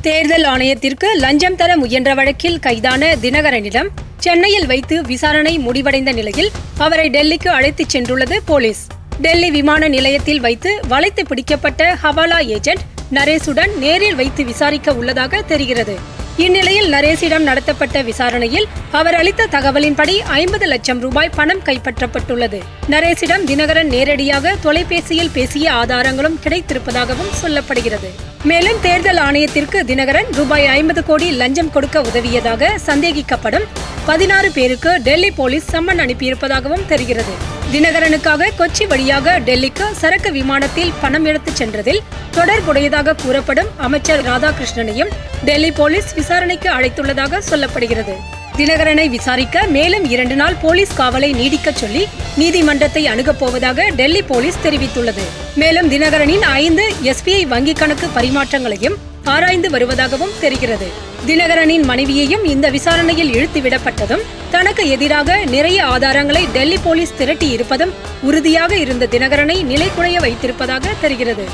தேர்தல் ஆணையத்திற்கு லஞ்சம் தர முயன்ற வழக்கில் கைதான தினகரனிடம் சென்னையில் வைத்து விசாரணை முடிவடைந்த நிலையில் அவரை டெல்லிக்கு அழைத்துச் சென்றுள்ளது போலீஸ். டெல்லி விமான நிலையத்தில் வைத்து வளைத்து பிடிக்கப்பட்ட ஹவாலா ஏஜென்ட் நரேசுடன் நேரில் வைத்து விசாரிக்க உள்ளதாக தெரிகிறது. இந்நிலையில் நரேசிடம் நடத்தப்பட்ட விசாரணையில் அவர் அளித்த தகவலின்படி 50 லட்சம் ரூபாய் பணம் கைப்பற்றப்பட்டுள்ளது. நரேசிடம் தினகரன் நேரடியாக தொலைபேசியில் பேசிய ஆதாரங்களும் கிடைத்திருப்பதாகவும் சொல்லப்படுகிறது. மேலும் தேர்தல் ஆணையத்திற்கு தினகரன் ரூபாய் 50 கோடி லஞ்சம் கொடுக்க உதவியதாக சந்தேகிக்கப்படும் 16 பேருக்கு டெல்லி போலீஸ் சம்மன் அனுப்பியிருப்பதாகவும் தெரிகிறது. தினகரனுக்காக கொச்சி வழியாக டெல்லிக்கு சரக்கு விமானத்தில் பணம் எடுத்துச் சென்றதில் தொடர்புடையதாக கூறப்படும் அமைச்சர் ராதாகிருஷ்ணனையும் டெல்லி போலீஸ் விசாரணைக்கு அழைத்துள்ளதாக சொல்லப்படுகிறது. தினகரனை விசாரிக்க மேலும் 2 நாள் போலீஸ் காவலை நீடிக்கச் சொல்லி நீதிமன்றத்தை அணுகப் போவதாக டெல்லி போலீஸ் தெரிவித்துள்ளது. மேலும் தினகரனின் 5 SBI வங்கிக் கணக்கு பரிமாற்றங்களையும் ஆராய்ந்து வருவதாகவும் தெரிகிறது. தினகரனின் மனைவியையும் இந்த விசாரணையில் இழுத்துவிடப்பட்டதும் தனக்கு எதிராக நிறைய ஆதாரங்களை டெல்லி போலீஸ் திரட்டி இருப்பதும் உறுதியாக இருந்த தினகரனை நிலைகுலைய வைத்திருப்பதாக தெரிகிறது.